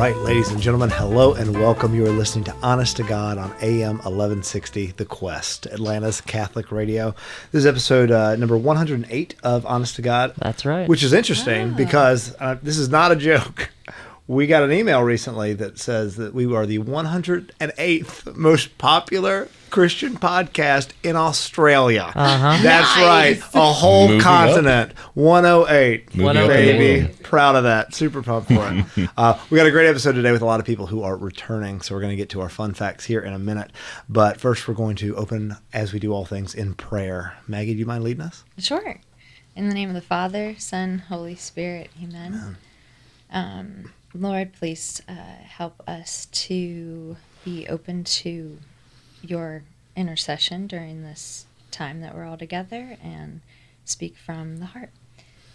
right, ladies and gentlemen, hello and welcome. You are listening to Honest to God on AM 1160, The Quest, Atlanta's Catholic radio. This is episode number 108 of Honest to God. That's right. Which is interesting because this is not a joke. We got an email recently that says that we are the 108th most popular Christian podcast in Australia. That's right. A whole Moving continent. Up. 108. Baby. Proud of that. Super pumped for it. We got a great episode today with a lot of people who are returning, so we're going to get to our fun facts here in a minute. But first, we're going to open, as we do all things, in prayer. Maggie, do you mind leading us? Sure. In the name of the Father, Son, Holy Spirit. Amen. Lord, please help us to be open to your intercession during this time that we're all together and speak from the heart.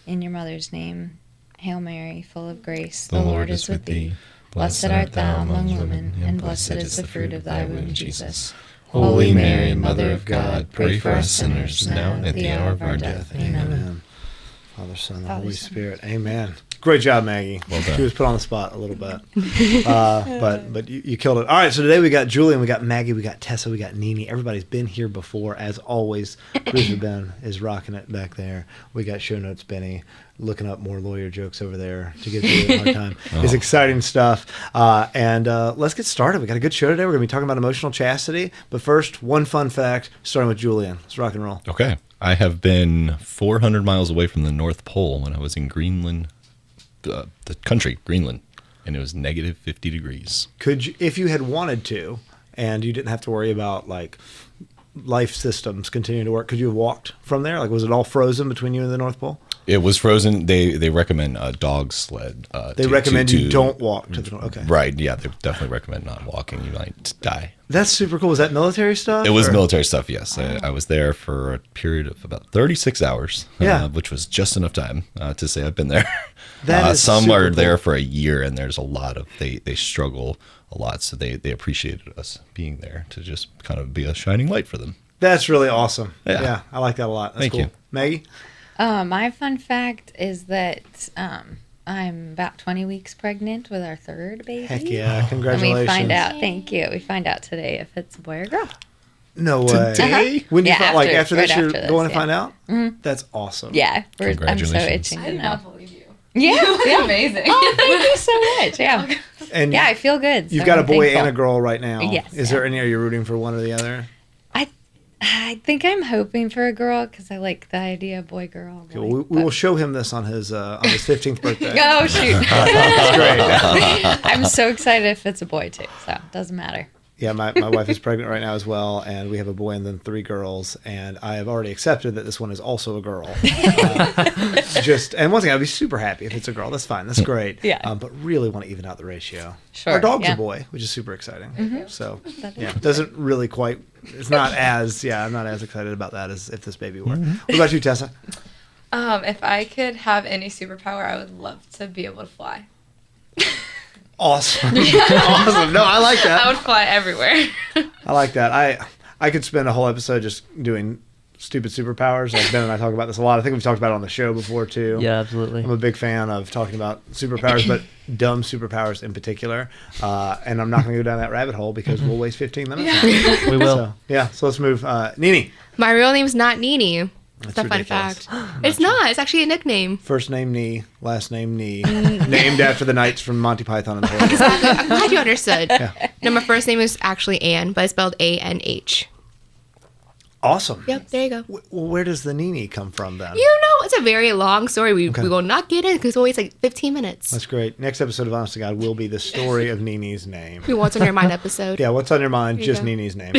In your mother's name, Hail Mary, full of grace, the Lord is with thee. Blessed art thou among women, and blessed is the fruit of thy womb, Jesus. Holy Mary, Mother of God, pray for us sinners, now and at the hour of our death. Amen. Father, Son, and Holy Spirit. Amen. Great job, Maggie. Well done. She was put on the spot a little bit. But you killed it. All right, so today we got Julian, we got Maggie, we got Tessa, we got Nini. Everybody's been here before, as always. Producer Ben is rocking it back there. We got show notes Benny looking up more lawyer jokes over there to give you a hard time. It's exciting stuff. And let's get started. We got a good show today. We're going to be talking about emotional chastity. But first, one fun fact, starting with Julian. Let's rock and roll. Okay. I have been 400 miles away from the North Pole when I was in Greenland, the country, Greenland, and it was negative 50 degrees. Could you, if you had wanted to, and you didn't have to worry about like life systems continuing to work, could you have walked from there? Like, was it all frozen between you and the North Pole? It was frozen. They recommend a dog sled. They recommend you don't walk to the North. Okay. Right. Yeah. They definitely recommend not walking. You might die. That's super cool. Was that military stuff? It was military stuff, yes. I was there for a period of about 36 hours, which was just enough time to say I've been there. Some are there for a year, and there's a lot of, they struggle a lot, so they appreciated us being there to just kind of be a shining light for them. That's really awesome. Yeah, I like that a lot. That's Thank cool. you. Maggie? My fun fact is that I'm about 20 weeks pregnant with our third baby. Heck yeah, congratulations. And we find out, thank you, we find out today if it's a boy or girl. No way. Today? When you after this, you're after going to find out? Mm-hmm. That's awesome. Yeah, I'm so Congratulations. itching I to did know. not believe you. Yeah, Amazing. Oh, thank you so much. Yeah, And yeah, I feel good. you've so got a I'm boy thankful. and a girl right now. Yes, Is there any, are you rooting for one or the other? I think I'm hoping for a girl because I like the idea of boy girl. Okay, well, we will show him this on his 15th birthday. Oh shoot! That's great. I'm so excited if it's a boy too. So it doesn't matter. Yeah, my wife is pregnant right now as well, and we have a boy and then 3 girls, and I have already accepted that this one is also a girl. And one thing, I'd be super happy if it's a girl. That's fine. That's great. Yeah. But really want to even out the ratio. Sure. Our dog's yeah. a boy, which is super exciting. Mm-hmm. So, That yeah, is doesn't really quite, it's not as, I'm not as excited about that as if this baby were. What about you, Tessa? If I could have any superpower, I would love to be able to fly. Awesome. Awesome. No, I like that. I would fly everywhere. I like that. I could spend a whole episode just doing stupid superpowers. Like Ben and I talk about this a lot. I think we've talked about it on the show before too. Yeah, absolutely. I'm a big fan of talking about superpowers, but dumb superpowers in particular. And I'm not going to go down that rabbit hole because we'll waste 15 minutes. We will. So let's move. Nini. My real name's not Nini. That's That's a fun ridiculous. fact. It's not. It's actually a nickname. First name Nee, last name Nee. Named after the knights from Monty Python and the Holy Grail. I'm glad you understood. No, my first name is actually Anne, but it's spelled A-N-H. Awesome. Yep, there you go. Well, where does the Nini come from then? You know, it's a very long story. We will not get in because it's always like 15 minutes. That's great. Next episode of Honest to God will be the story of Nini's name. We What's on Your Mind episode. Yeah, what's on your mind? There you Just go. Nini's name.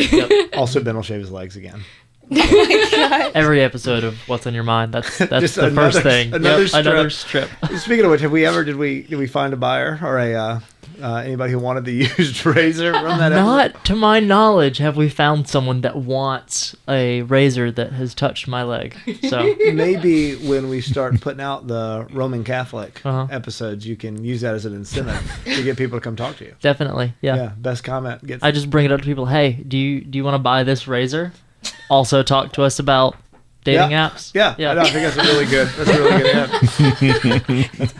Also, Ben will shave his legs again. Every episode of What's on Your Mind. That's Just the first thing. another Another strip. strip. Speaking of which, did we find a buyer or anybody who wanted the used razor from that episode? Not to my knowledge have we found someone that wants a razor that has touched my leg. So Maybe when we start putting out the Roman Catholic Uh-huh. episodes, you can use that as an incentive to get people to come talk to you. definitely, yeah. Best comment gets. I just bring it up to people. Hey, do you want to buy this razor? Also talk to us about dating apps. Yeah, I think that's a really good. That's a really good app.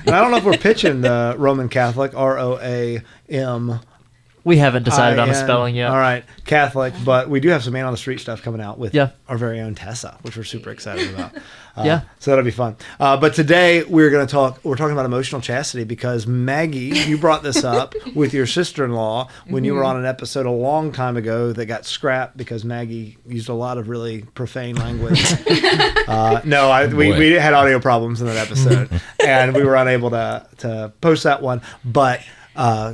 And I don't know if we're pitching the Roman Catholic, ROAM. We haven't decided on a spelling yet. All right, Catholic, but we do have some man on the street stuff coming out with Yeah. our very own Tessa, which we're super excited about. Yeah. So that'll be fun. But today we're talking about emotional chastity because Maggie, you brought this up with your sister-in-law when you were on an episode a long time ago that got scrapped because Maggie used a lot of really profane language. We had audio problems in that episode and we were unable to post that one. But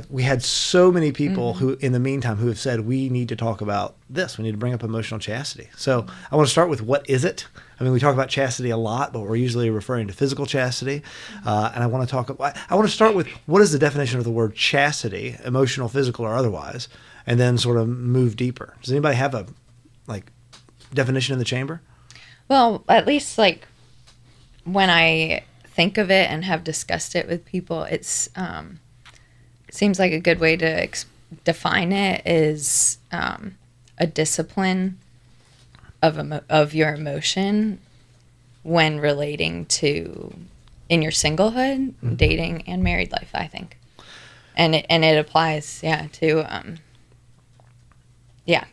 we had so many people who, in the meantime, who have said, we need to talk about this. We need to bring up emotional chastity. So I want to start with, what is it? I mean, we talk about chastity a lot, but we're usually referring to physical chastity. And I want to start with, what is the definition of the word chastity, emotional, physical, or otherwise, and then sort of move deeper. Does anybody have a definition in the chamber? Well, at least when I think of it and have discussed it with people, it's seems like a good way to define it is a discipline of your emotion when relating to in your singlehood, dating, and married life, I think, and it applies, to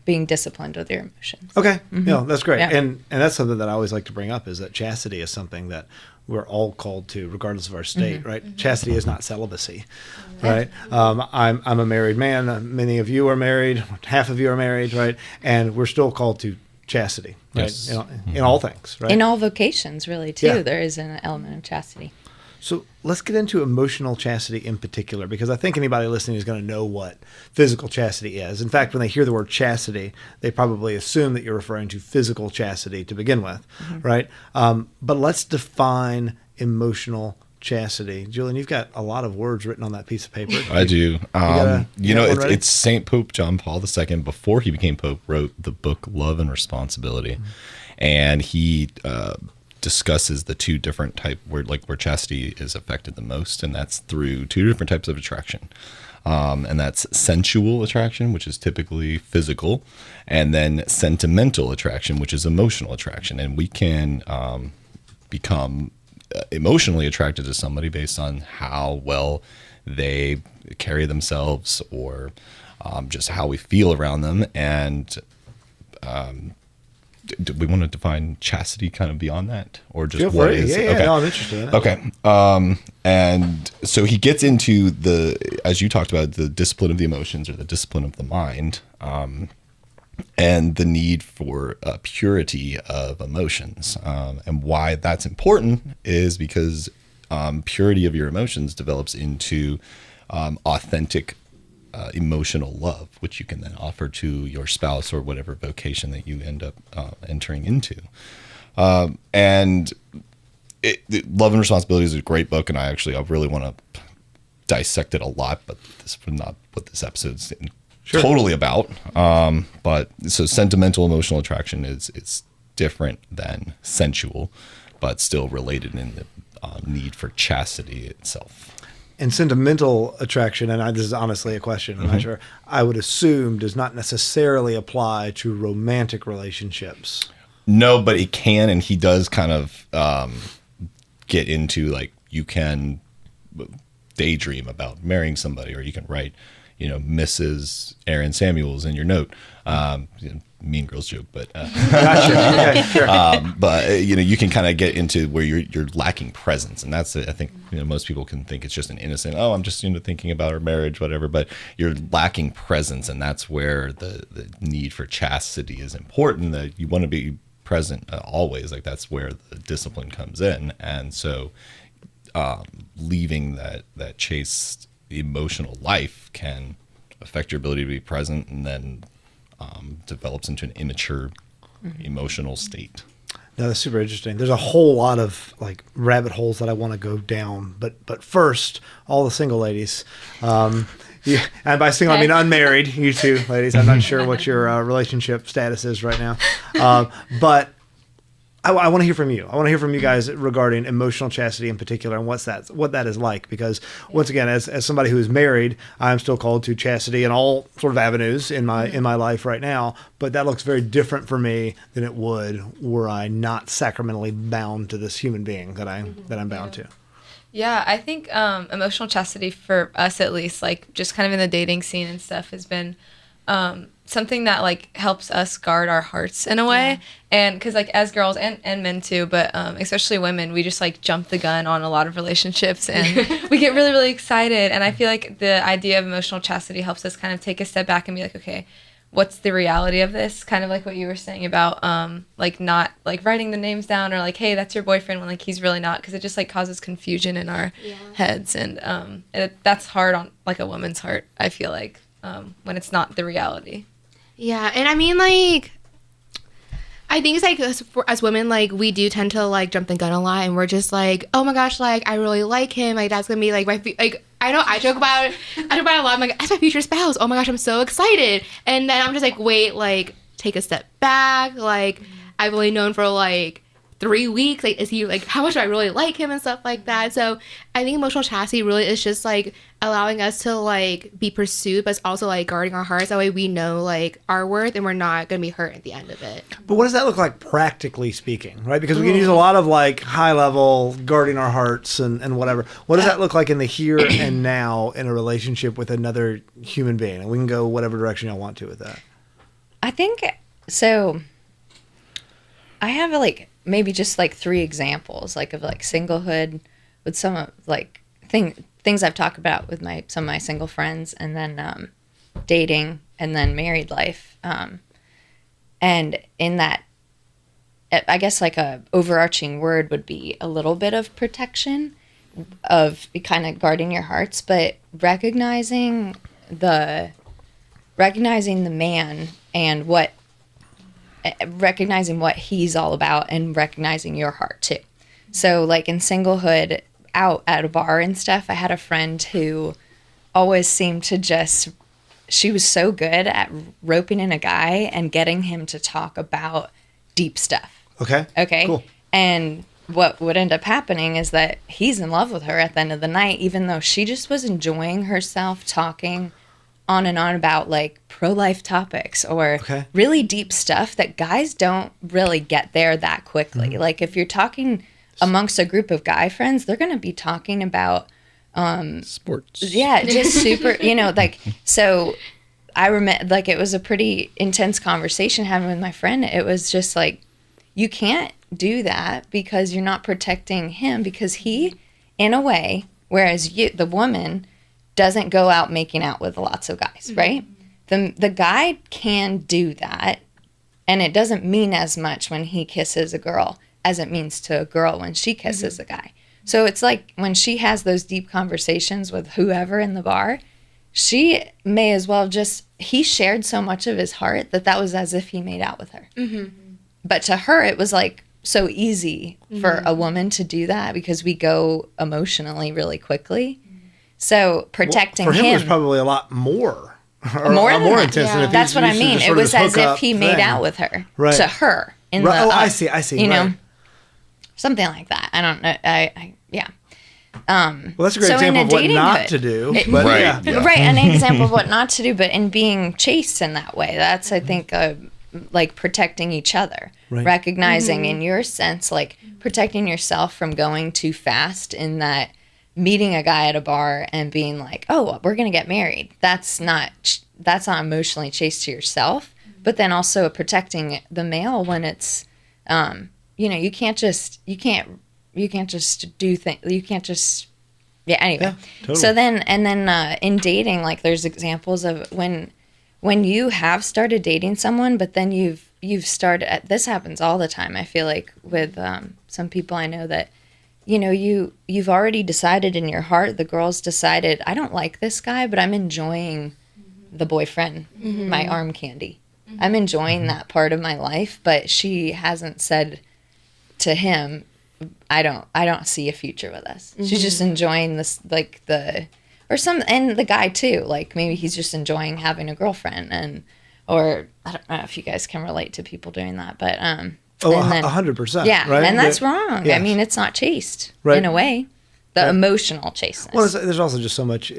being disciplined with your emotions. Okay, that's great, Yeah. and that's something that I always like to bring up, is that chastity is something that we're all called to, regardless of our state, right? Chastity is not celibacy, right? I'm a married man. Many of you are married. Half of you are married, right? And we're still called to chastity, right? Yes. In all things, right? In all vocations, really, too, Yeah. there is an element of chastity. So let's get into emotional chastity in particular, because I think anybody listening is going to know what physical chastity is. In fact, when they hear the word chastity, they probably assume that you're referring to physical chastity to begin with, right? But let's define emotional chastity. Julian, you've got a lot of words written on that piece of paper. I do. Ready? It's St. Pope John Paul II, before he became Pope, wrote the book Love and Responsibility. And he discusses the two different where chastity is affected the most, and that's through two different types of attraction. And that's sensual attraction, which is typically physical, and then sentimental attraction, which is emotional attraction. And we can become emotionally attracted to somebody based on how well they carry themselves, or just how we feel around them. And do we want to define chastity kind of beyond that, or just Feel what free. is? Yeah, okay. no, I'm interested in it. Okay. And so he gets into as you talked about, the discipline of the emotions, or the discipline of the mind, and the need for purity of emotions. And why that's important is because purity of your emotions develops into authentic emotional love, which you can then offer to your spouse or whatever vocation that you end up entering into. And Love and Responsibility is a great book, and I really want to dissect it a lot, but this is not what this episode's totally about. But so sentimental emotional attraction is different than sensual, but still related in the need for chastity itself. And sentimental attraction, and this is honestly a question, I'm not sure, I would assume does not necessarily apply to romantic relationships. No, but it can, and he does kind of get into, you can daydream about marrying somebody, or you can write, Mrs. Aaron Samuels in your note. Mean Girls joke, but Gotcha. Okay, sure. but you can kind of get into where you're lacking presence, and that's I think most people can think it's just an innocent, I'm just thinking about our marriage, whatever, but you're lacking presence, and that's where the need for chastity is important. That you want to be present always, that's where the discipline comes in. And so leaving that chaste emotional life can affect your ability to be present, and then develops into an immature emotional state. No, that's super interesting. There's a whole lot of rabbit holes that I want to go down, but first, all the single ladies, and by single I mean unmarried, you two ladies. I'm not sure what your relationship status is right now, but I want to hear from you. I want to hear from you guys regarding emotional chastity in particular and what that is like. Because once again, as somebody who is married, I'm still called to chastity in all sort of avenues in my life right now. But that looks very different for me than it would were I not sacramentally bound to this human being that I'm bound to. Yeah, I think emotional chastity for us at least, like just kind of in the dating scene and stuff, has been something that like helps us guard our hearts in a way. And because like as girls and men too, but especially women, we just like jump the gun on a lot of relationships and we get really, really excited. And I feel like the idea of emotional chastity helps us kind of take a step back and be like, okay, what's the reality of this? Kind of like what you were saying about like not like writing the names down or like, hey, that's your boyfriend when like he's really not, because it just like causes confusion in our heads. And that's hard on like a woman's heart, I feel like, when it's not the reality. Yeah, and I mean, like, I think it's like as women, like, we do tend to like jump the gun a lot, and we're just like, oh my gosh, like, I really like him, like, that's gonna be like my like. I know I joke about it a lot. I'm like, that's my future spouse. Oh my gosh, I'm so excited. And then I'm just like, wait, like, take a step back. Like, I've only known for like 3 weeks. Like, is he like, how much do I really like him and stuff like that? So I think emotional chastity really is just like allowing us to like be pursued, but it's also like guarding our hearts. That way we know like our worth and we're not going to be hurt at the end of it. But what does that look like practically speaking, right? Because we can use a lot of like high level guarding our hearts and whatever. What does that look like in the here and now in a relationship with another human being? And we can go whatever direction y'all want to with that. I think so. I have like maybe just like 3 examples like of like singlehood with some of like things I've talked about with some of my single friends, and then dating, and then married life. And in that, I guess like a overarching word would be a little bit of protection, of kind of guarding your hearts, but recognizing the man and recognizing what he's all about, and recognizing your heart too. So like in singlehood, out at a bar and stuff, I had a friend who always seemed to she was so good at roping in a guy and getting him to talk about deep stuff. Okay. Cool. And what would end up happening is that he's in love with her at the end of the night, even though she just was enjoying herself talking on and on about like pro-life topics or really deep stuff that guys don't really get there that quickly. Mm-hmm. Like if you're talking amongst a group of guy friends, they're going to be talking about sports. Yeah, just super, like, so I remember like it was a pretty intense conversation having with my friend. It was just like, you can't do that because you're not protecting him, because he, in a way, whereas you, the woman, doesn't go out making out with lots of guys, right? The guy can do that, and it doesn't mean as much when he kisses a girl as it means to a girl when she kisses a guy. So it's like when she has those deep conversations with whoever in the bar, she may as well he shared so much of his heart that was as if he made out with her. Mm-hmm. But to her, it was like so easy for a woman to do that because we go emotionally really quickly. So protecting him. For him, it was probably a lot more. More intense. Yeah. Than if That's what I mean. It was as if he made thing. out with her. Right. To her. I see. You know? Something like that. I don't know. Yeah. Well, that's a great example of what not to do. Right. An example of what not to do, but in being chaste in that way. That's, I think, like protecting each other. Right. Recognizing in your sense, like protecting yourself from going too fast in that meeting a guy at a bar and being like, oh, we're going to get married. That's not emotionally chaste to yourself, but then also protecting the male when it's, you can't just do things. You can't just, anyway. Yeah, totally. So then, in dating, like there's examples of when you have started dating someone, but then you've started, this happens all the time. I feel like with some people I know that, you've already decided in your heart, the girl's decided, I don't like this guy, but I'm enjoying the boyfriend, my arm candy. I'm enjoying that part of my life, but she hasn't said to him, I don't see a future with us. She's just enjoying this, like and the guy too, like maybe he's just enjoying having a girlfriend or I don't know if you guys can relate to people doing that, but Oh, And then- 100%. Yeah, right? and that's wrong. Yes. I mean, it's not chaste Right. in a way. The emotional chasteness. Well, there's also just so much.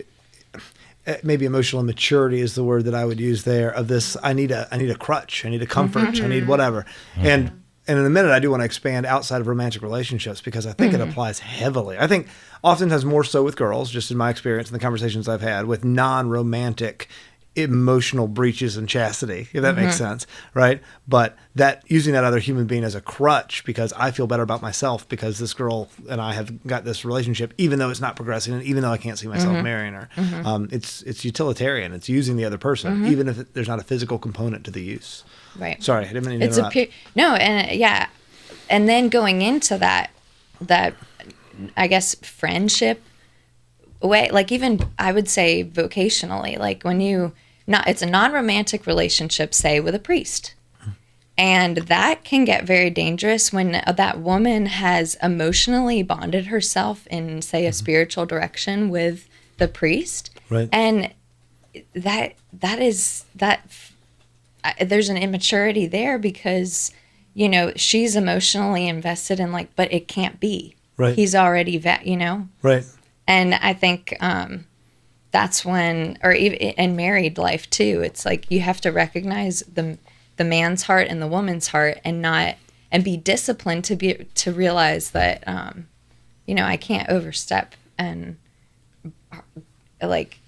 Maybe emotional immaturity is the word that I would use there. Of this, I need a crutch. I need a comfort. I need whatever. And in a minute, I do want to expand outside of romantic relationships because I think it applies heavily. I think oftentimes more so with girls, just in my experience and the conversations I've had with non-romantic emotional breaches and chastity, if that makes sense, right? But that using that other human being as a crutch because I feel better about myself because this girl and I have got this relationship, even though it's not progressing and even though I can't see myself marrying her. It's utilitarian. It's using the other person, even if there's not a physical component to the use. Right. Sorry, I didn't mean to It's interrupt. no, and yeah, and then going into that I guess friendship way, like even I would say vocationally, like when it's a non-romantic relationship, say with a priest, and that can get very dangerous when that woman has emotionally bonded herself in, say, a spiritual direction with the priest, Right. and there's an immaturity there because she's emotionally invested in but it can't be. Right. He's already Right. and I think that's when, or even in married life too, it's like you have to recognize the man's heart and the woman's heart and be disciplined to realize that I can't overstep and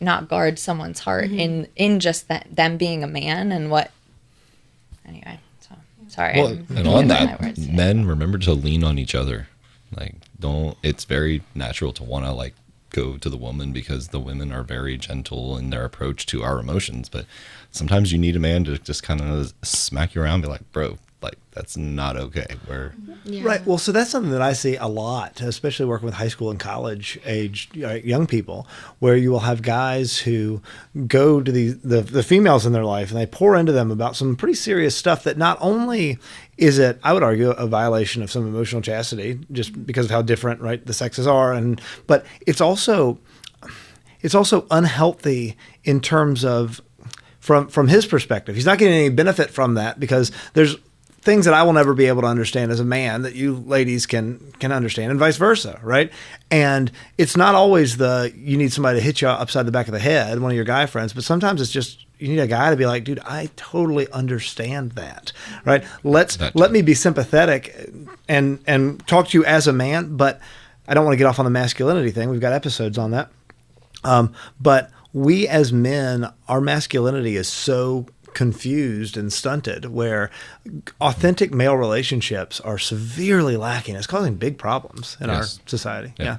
not guard someone's heart in just them being a man and what. Anyway, so sorry. Well, and on that, men remember to lean on each other. It's very natural to want to go to the woman because the women are very gentle in their approach to our emotions. But sometimes you need a man to just kind of smack you around and be like, bro, that's not okay. Right. Well, so that's something that I see a lot, especially working with high school and college age young people, where you will have guys who go to the females in their life and they pour into them about some pretty serious stuff that not only is it, I would argue, a violation of some emotional chastity just because of how different, right, the sexes are, but it's also unhealthy in terms of from his perspective. He's not getting any benefit from that because there's things that I will never be able to understand as a man that you ladies can understand, and vice versa, right? And it's not always you need somebody to hit you upside the back of the head, one of your guy friends, but sometimes it's just you need a guy to be like, dude, I totally understand that, right? Let me be sympathetic and talk to you as a man, but I don't want to get off on the masculinity thing. We've got episodes on that. But we as men, our masculinity is so confused and stunted where authentic male relationships are severely lacking. It's causing big problems in our society. Yeah.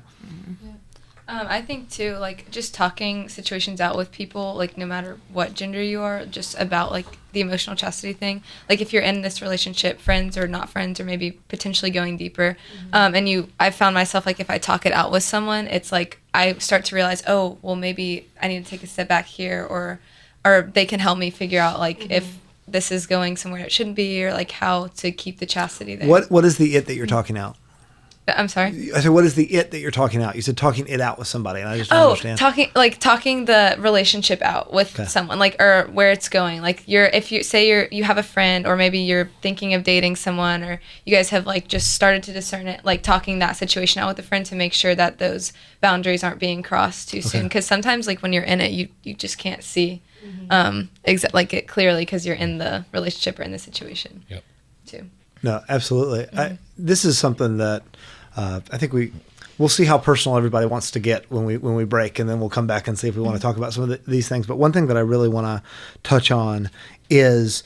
I think too, just talking situations out with people, no matter what gender you are, just about the emotional chastity thing. If you're in this relationship, friends or not friends, or maybe potentially going deeper, I found myself if I talk it out with someone, it's I start to realize, oh, well, maybe I need to take a step back here, or they can help me figure out if this is going somewhere it shouldn't be, or how to keep the chastity there. What is the it that you're talking out? I'm sorry? I said, what is the it that you're talking out? You said talking it out with somebody, and I just don't understand. Talking the relationship out with someone, or where it's going. If you say you have a friend, or maybe you're thinking of dating someone, or you guys have just started to discern it, talking that situation out with a friend to make sure that those boundaries aren't being crossed too soon. Because sometimes when you're in it, you just can't see it clearly because you're in the relationship or in the situation. Yep. Too. No, absolutely. This is something that I think we'll see how personal everybody wants to get when we break, and then we'll come back and see if we want to talk about some of these things. But one thing that I really want to touch on is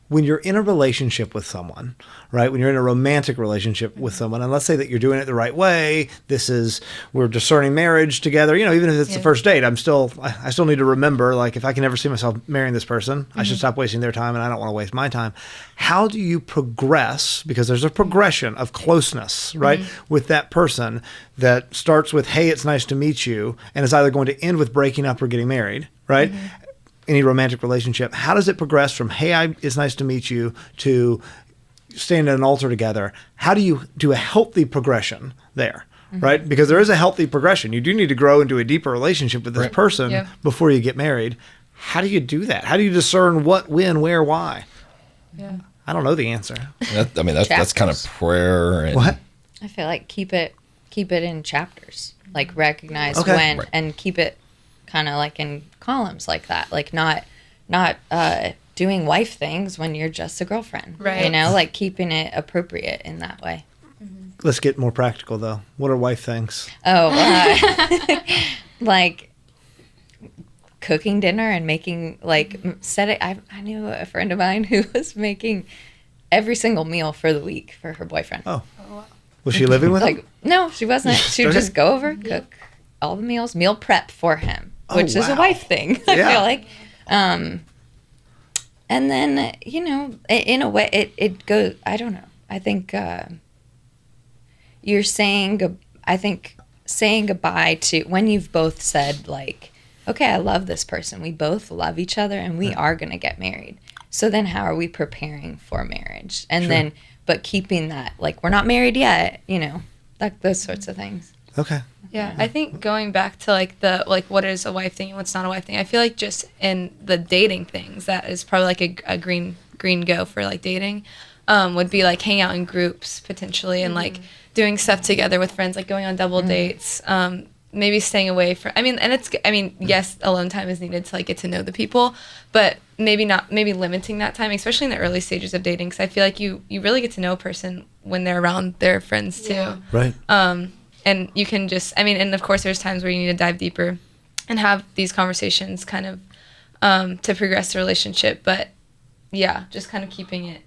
when you're in a relationship with someone, right? When you're in a romantic relationship with someone, and let's say that you're doing it the right way, we're discerning marriage together, even if it's the first date, I still need to remember, if I can ever see myself marrying this person, I should stop wasting their time, and I don't want to waste my time. How do you progress? Because there's a progression of closeness, right? With that person that starts with, hey, it's nice to meet you, and is either going to end with breaking up or getting married, right? Any romantic relationship, how does it progress from, hey, it's nice to meet you, to standing at an altar together? How do you do a healthy progression there, right? Because there is a healthy progression. You do need to grow into a deeper relationship with this person before you get married. How do you do that? How do you discern what, when, where, why? Yeah. I don't know the answer. That's kind of prayer. And What? I feel like keep it in chapters. Like recognize Okay. when Right. and keep it kind of like in columns like that. Like not doing wife things when you're just a girlfriend. Right. You know, like keeping it appropriate in that way. Let's get more practical, though. What are wife things? Oh, like cooking dinner and making I knew a friend of mine who was making every single meal for the week for her boyfriend. Oh. Was she living with him? Like no, she wasn't. She would just go over, cook all the meals, meal prep for him, which is a wow. wife thing. I Yeah. feel like. And then in a way, it goes. I don't know. I think you're saying. I think saying goodbye to when you've both said like, okay, I love this person. We both love each other, and we are gonna get married. So then, how are we preparing for marriage? And then, but keeping that like we're not married yet. Like those sorts of things. Okay. Yeah, I think going back to like what is a wife thing and what's not a wife thing. I feel like just in the dating things, that is probably like a green go for like dating. Would be like hang out in groups potentially and like doing stuff together with friends, like going on double dates. Maybe staying away from. Yes, alone time is needed to like get to know the people, but maybe limiting that time, especially in the early stages of dating, because I feel like you really get to know a person when they're around their friends too. Yeah. Right. And you can just, and of course there's times where you need to dive deeper and have these conversations kind of to progress the relationship. But yeah, just kind of keeping it.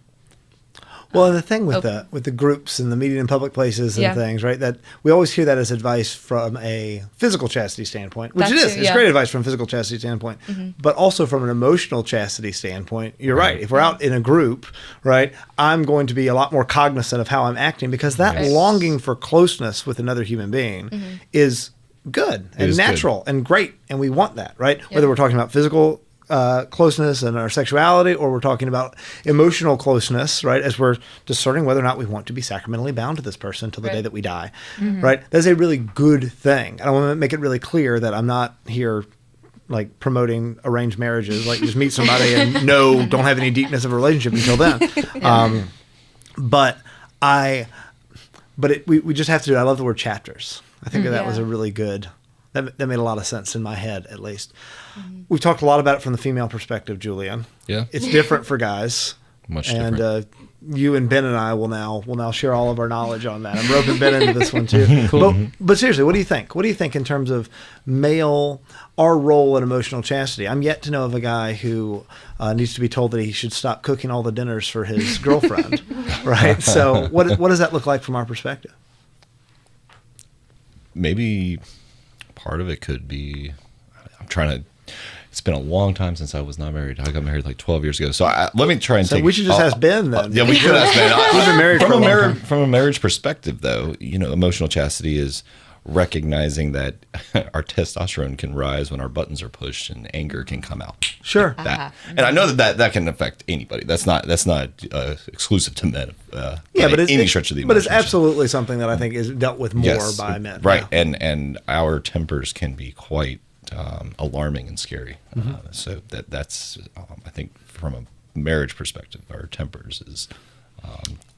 Well, the thing with the groups and the meeting in public places and things, right? That we always hear that as advice from a physical chastity standpoint, which That it is. too, It's yeah. great advice from a physical chastity standpoint, but also from an emotional chastity standpoint. You're right. If we're out in a group, right, I'm going to be a lot more cognizant of how I'm acting because that Right. longing for closeness with another human being is good and is natural and great, and we want that, right? Whether we're talking about physical closeness and our sexuality, or we're talking about emotional closeness, right? As we're discerning whether or not we want to be sacramentally bound to this person until the day Right. that we die, right? That's a really good thing. I want to make it really clear that I'm not here like promoting arranged marriages, like just meet somebody and don't have any deepness of a relationship until then. We just have to do it. I love the word chapters. I think that was a really good. That made a lot of sense in my head, at least. We've talked a lot about it from the female perspective, Julian. Yeah. It's different for guys. Much and different. You and Ben and I will now share all of our knowledge on that. I'm roping Ben into this one too. Cool. But seriously, what do you think? What do you think in terms of our role in emotional chastity? I'm yet to know of a guy who needs to be told that he should stop cooking all the dinners for his girlfriend, right? So what does that look like from our perspective? Maybe part of it could be, it's been a long time since I was not married. I got married like 12 years ago. So let me try and So we should just ask Ben then. Yeah, we should ask Ben. He's been married for a long time. From a marriage perspective, though, emotional chastity is recognizing that our testosterone can rise when our buttons are pushed and anger can come out. Sure. And I know that can affect anybody. That's not exclusive to men. But any stretch of the imagination. But it's absolutely something that I think is dealt with more by men. Right. Yeah. And our tempers can be quite alarming and scary. So that's I think from a marriage perspective, our tempers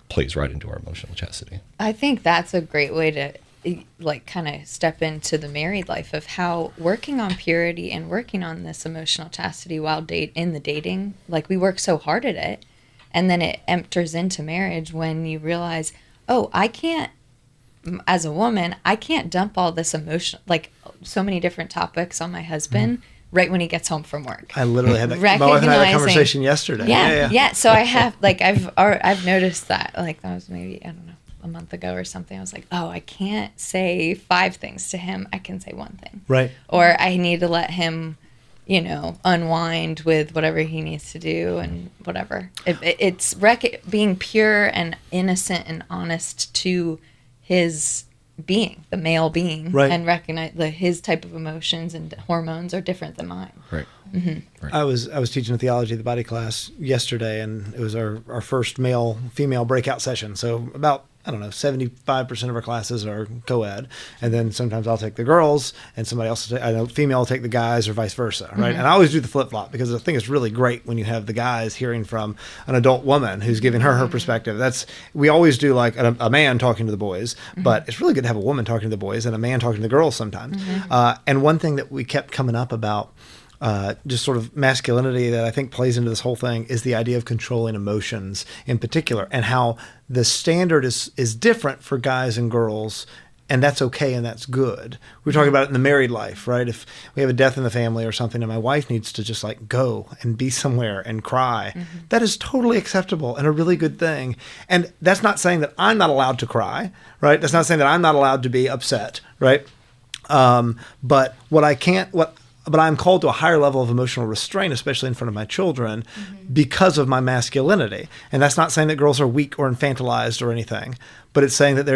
plays right into our emotional chastity. I think that's a great way to like kind of step into the married life of how working on purity and working on this emotional chastity while in the dating, like we work so hard at it, and then it enters into marriage when you realize, oh, I can't, as a woman, I can't dump all this emotion, like so many different topics on my husband right when he gets home from work. I literally had that. My wife and I had a conversation yesterday. Yeah. So I have like I've noticed that, like that was maybe, I don't know, a month ago or something. I was like, oh, I can't say 5 things to him. I can say 1 thing. Right. Or I need to let him, unwind with whatever he needs to do and whatever. It's being pure and innocent and honest to his being, the male being, right. and recognize his type of emotions and hormones are different than mine. Right. Mm-hmm. I was teaching a theology of the body class yesterday, and it was our first male-female breakout session. So about I don't know, 75% of our classes are co-ed. And then sometimes I'll take the girls and somebody else, I know female will take the guys or vice versa, right? And I always do the flip-flop because I think it's really great when you have the guys hearing from an adult woman who's giving her perspective. We always do like a man talking to the boys, but it's really good to have a woman talking to the boys and a man talking to the girls sometimes. And one thing that we kept coming up about just sort of masculinity that I think plays into this whole thing is the idea of controlling emotions in particular, and how the standard is different for guys and girls, and that's okay and that's good. We're talking about it in the married life, right? If we have a death in the family or something and my wife needs to just like go and be somewhere and cry, that is totally acceptable and a really good thing. And that's not saying that I'm not allowed to cry, right? That's not saying that I'm not allowed to be upset, right? But but I'm called to a higher level of emotional restraint, especially in front of my children, because of my masculinity. And that's not saying that girls are weak or infantilized or anything, but it's saying that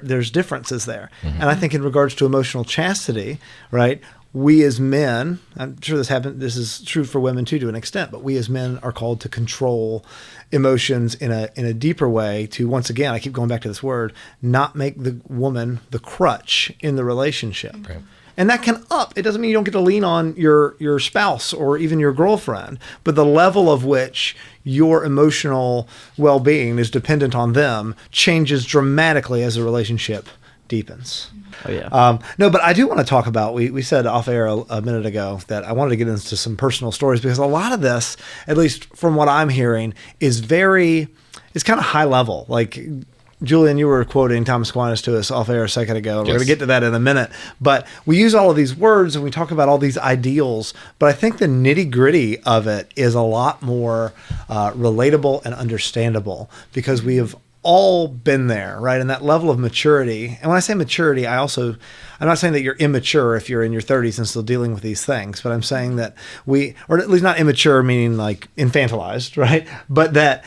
there's differences there. And I think in regards to emotional chastity, right, we as men, I'm sure this is true for women too to an extent, but we as men are called to control emotions in a deeper way, to, once again, I keep going back to this word, not make the woman the crutch in the relationship. Right. And that can it doesn't mean you don't get to lean on your spouse or even your girlfriend, but the level of which your emotional well-being is dependent on them changes dramatically as the relationship deepens. Oh, yeah. No, but I do want to talk about, we said off air a minute ago that I wanted to get into some personal stories, because a lot of this, at least from what I'm hearing, it's kind of high level. Like, Julian, you were quoting Thomas Aquinas to us off air a second ago. We're going to get to that in a minute. But we use all of these words and we talk about all these ideals. But I think the nitty gritty of it is a lot more relatable and understandable, because we have all been there, right? And that level of maturity. And when I say maturity, I'm not saying that you're immature if you're in your 30s and still dealing with these things, but I'm saying that or at least not immature meaning like infantilized, right? But that,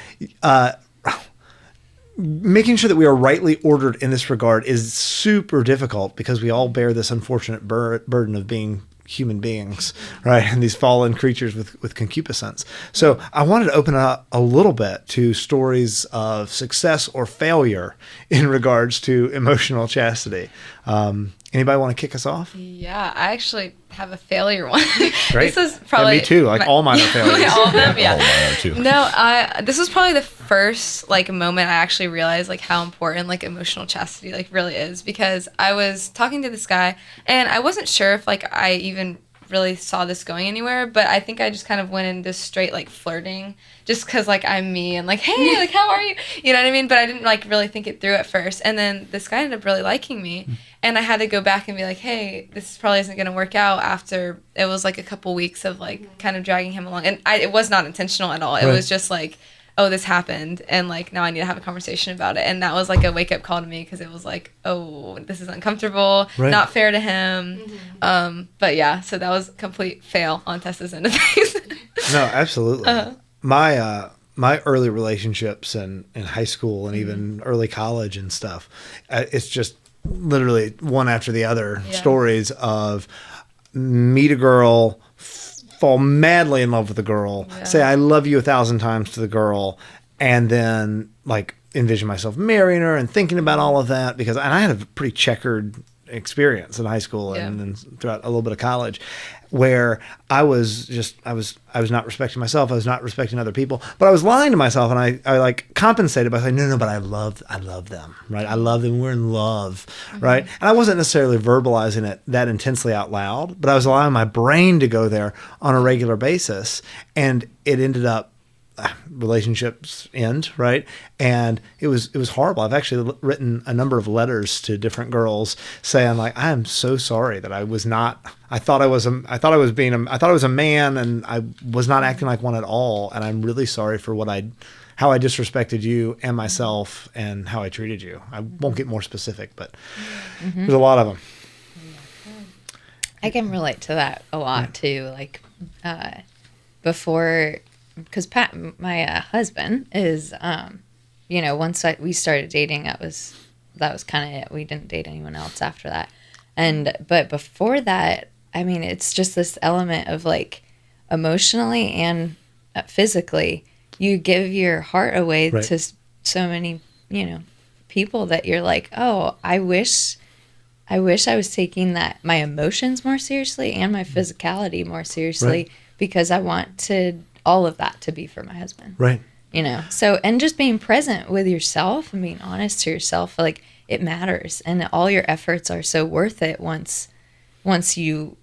making sure that we are rightly ordered in this regard is super difficult, because we all bear this unfortunate burden of being human beings, right? And these fallen creatures with concupiscence. So I wanted to open up a little bit to stories of success or failure in regards to emotional chastity. Anybody want to kick us off? Yeah, I actually have a failure one. Great. This is probably me too. Like all mine are failures. All of them, yeah. All mine are too. No, this was probably the first moment I actually realized how important emotional chastity really is, because I was talking to this guy and I wasn't sure if I even really saw this going anywhere, but I think I just kind of went into straight flirting, just because I'm me and hey, how are you, you know what I mean? But I didn't really think it through at first, and then this guy ended up really liking me, and I had to go back and be hey, this probably isn't going to work out. After it was a couple weeks of kind of dragging him along, and it was not intentional at all. It was just oh, this happened, and now I need to have a conversation about it. And that was a wake up call to me, because it was oh, this is uncomfortable, not fair to him. But yeah, so that was a complete fail on Tessa's end of things. No, absolutely. My early relationships in high school and even early college and stuff, it's just literally one after the other stories of meet a girl, fall madly in love with the girl, say I love you 1,000 times to the girl, and then envision myself marrying her and thinking about all of that, because I had a pretty checkered experience in high school and throughout a little bit of college, where I was not respecting myself. I was not respecting other people, but I was lying to myself, and I compensated by saying, no, but I love them, right? I love them. We're in love, right? And I wasn't necessarily verbalizing it that intensely out loud, but I was allowing my brain to go there on a regular basis, and it ended up relationships end, right? And it was horrible. I've actually written a number of letters to different girls saying I am so sorry that I was not, I thought I was a man, and I was not acting like one at all. And I'm really sorry for how I disrespected you and myself and how I treated you. I won't get more specific, but there's a lot of them. I can relate to that a lot too. Before, because Pat, my husband, is, once we started dating, that was kind of it. We didn't date anyone else after that. But before that, I mean, it's just this element of emotionally and physically, you give your heart away to so many, people that you're like, oh, I wish I was taking my emotions more seriously and my physicality more seriously, because I wanted all of that to be for my husband. Right. So, and just being present with yourself and being honest to yourself, like, it matters, and all your efforts are so worth it once you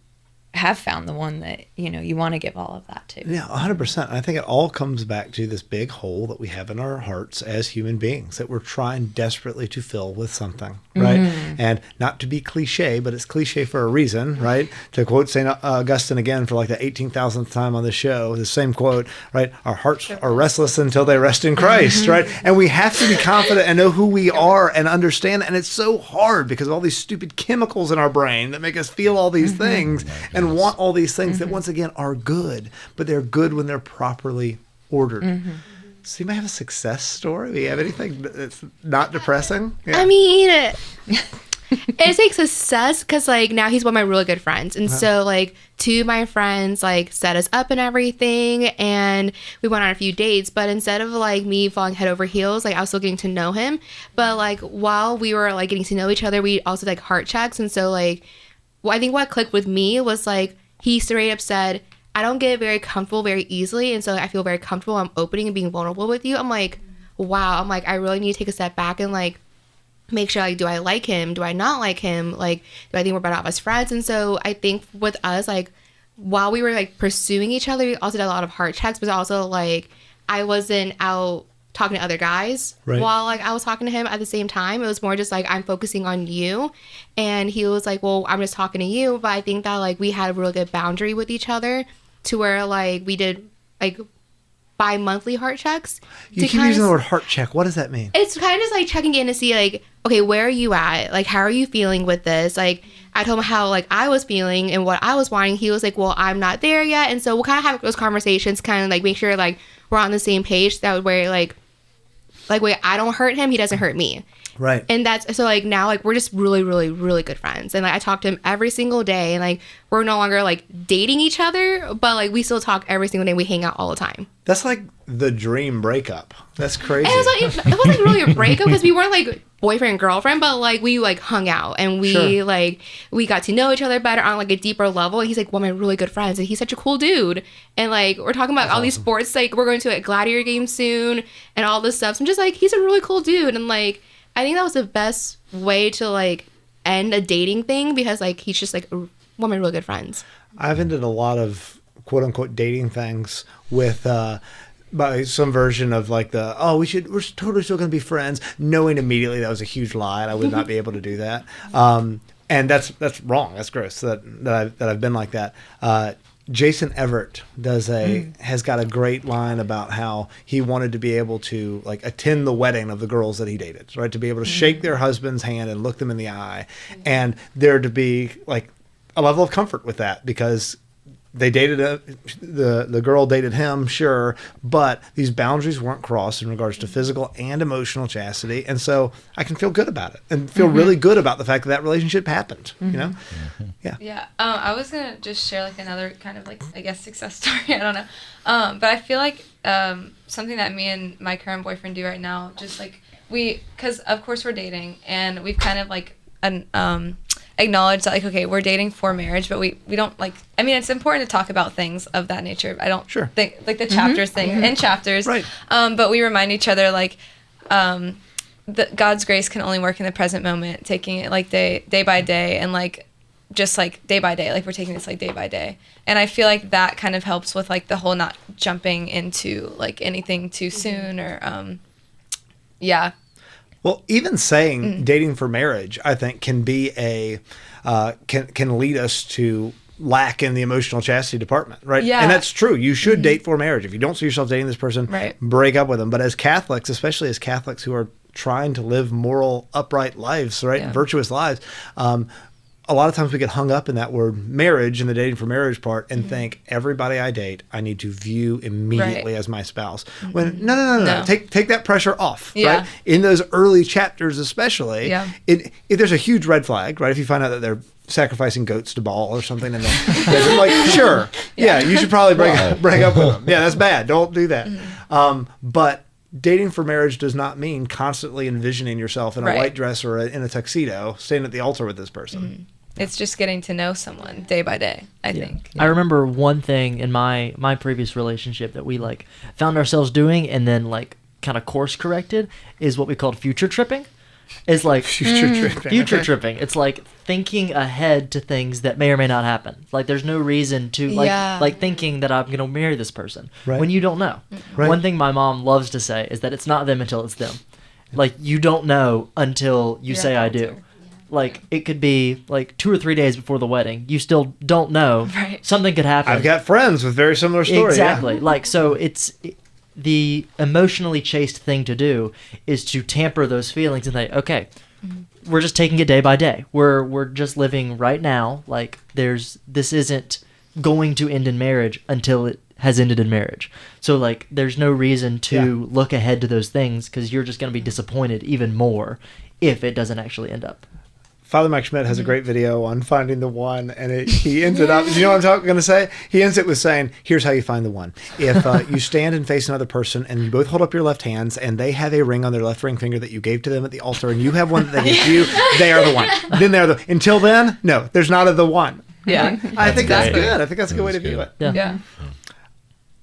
have found the one that you want to give all of that to. Yeah, 100%. I think it all comes back to this big hole that we have in our hearts as human beings that we're trying desperately to fill with something, right? And not to be cliche, but it's cliche for a reason, right? To quote St. Augustine again for like the 18,000th time on the show, the same quote, right? Our hearts are restless until they rest in Christ, right? And we have to be confident and know who we are and understand. And it's so hard because of all these stupid chemicals in our brain that make us feel all these things and want all these things that, once again, are good, but they're good when they're properly ordered. So you might have a success story. Do you have anything that's not depressing? Yeah. I mean, it's like success because like now he's one of my really good friends, and so like two of my friends like set us up and everything, and we went on a few dates. But instead of like me falling head over heels, like I was still getting to know him. But like while we were like getting to know each other, we also like heart checks, and so like I think what clicked with me was like he straight up said, I don't get very comfortable very easily, and so I feel very comfortable. I'm opening and being vulnerable with you. I'm like, wow. I'm like, I really need to take a step back and like make sure, like, do I like him? Do I not like him? Like, do I think we're better off as friends? And so I think with us, like, while we were like pursuing each other, we also did a lot of heart checks, but also like I wasn't out talking to other guys while like I was talking to him at the same time. It was more just like, I'm focusing on you, and he was like, well, I'm just talking to you. But I think that like we had a real good boundary with each other to where like we did like bi-monthly heart checks. You keep using the word heart check. What does that mean? It's kind of just like checking in to see like, okay, where are you at? Like, how are you feeling with this? Like, I told him how like I was feeling and what I was wanting. He was like, well, I'm not there yet. And so we'll kind of have those conversations, kind of like make sure like we're on the same page. That way like wait, I don't hurt him, he doesn't hurt me. Right. And that's so like now like we're just really, really, really good friends. And like I talk to him every single day, and like we're no longer like dating each other, but like we still talk every single day. We hang out all the time. That's like the dream breakup. That's crazy. And it wasn't really a breakup because we weren't like boyfriend and girlfriend, but like we like hung out and we like we got to know each other better on like a deeper level. And he's like one of my really good friends, and he's such a cool dude. And like we're talking about all these sports, like we're going to a gladiator game soon and all this stuff. So I'm just like, he's a really cool dude. And like I think that was the best way to like end a dating thing, because like he's just like one of my really good friends. I've ended a lot of quote unquote dating things with by some version of like we're totally still going to be friends, knowing immediately that was a huge lie and I would not be able to do that. And that's wrong. That's gross that I've been like that. Jason Everett has got a great line about how he wanted to be able to like attend the wedding of the girls that he dated, right? To be able to shake their husband's hand and look them in the eye, and there to be like a level of comfort with that, because they dated the girl dated him, sure, but these boundaries weren't crossed in regards to physical and emotional chastity, and so I can feel good about it and feel really good about the fact that relationship happened. You know, Yeah. I was gonna just share like another kind of like I guess success story. I don't know, but I feel like something that me and my current boyfriend do right now, just like because of course we're dating, and we've kind of like acknowledge that like, okay, we're dating for marriage, but we don't like, I mean, it's important to talk about things of that nature. I don't think like the chapters thing in chapters, right? But we remind each other like that God's grace can only work in the present moment, taking it like day by day, and like just like day by day, like we're taking this like day by day. And I feel like that kind of helps with like the whole not jumping into like anything too soon, or Well, even saying dating for marriage, I think, can be can lead us to lack in the emotional chastity department, right? Yeah. And that's true. You should date for marriage. If you don't see yourself dating this person, break up with them. But as Catholics, especially as Catholics who are trying to live moral, upright lives, right, virtuous lives, a lot of times we get hung up in that word marriage and the dating for marriage part and think everybody I date, I need to view immediately as my spouse. When no. Take that pressure off, right? In those early chapters especially, if there's a huge red flag, right? If you find out that they're sacrificing goats to Baal or something, and they're like, sure, you should probably break up with them. Yeah, that's bad. Don't do that. But dating for marriage does not mean constantly envisioning yourself in a Right. white dress or in a tuxedo standing at the altar with this person. It's just getting to know someone day by day, I think. I remember one thing in my previous relationship that we like found ourselves doing and then like kind of course corrected is what we called future tripping. Is like Future tripping. future tripping. It's like thinking ahead to things that may or may not happen. Like there's no reason to like thinking that I'm going to marry this person Right. when you don't know. Right. One thing my mom loves to say is that it's not them until it's them. Like you don't know until you You're say at I the do. altar. Like it could be like 2 or 3 days before the wedding. You still don't know. Right. Something could happen. I've got friends with very similar stories. Exactly. Like, so the emotionally chaste thing to do is to tamper those feelings and say, okay, we're just taking it day by day. We're just living right now. Like this isn't going to end in marriage until it has ended in marriage. So like, there's no reason to look ahead to those things because you're just going to be disappointed even more if it doesn't actually end up. Father Mike Schmidt has a great video on finding the one, and he ends it up. Do you know what I'm going to say? He ends it with saying, "Here's how you find the one. If you stand and face another person, and you both hold up your left hands, and they have a ring on their left ring finger that you gave to them at the altar, and you have one that they gave to you, they are the one. Then they're the. Until then, no, there's not the one." Yeah. I think that's great. good. I think that's a good way to view it. Yeah. Yeah.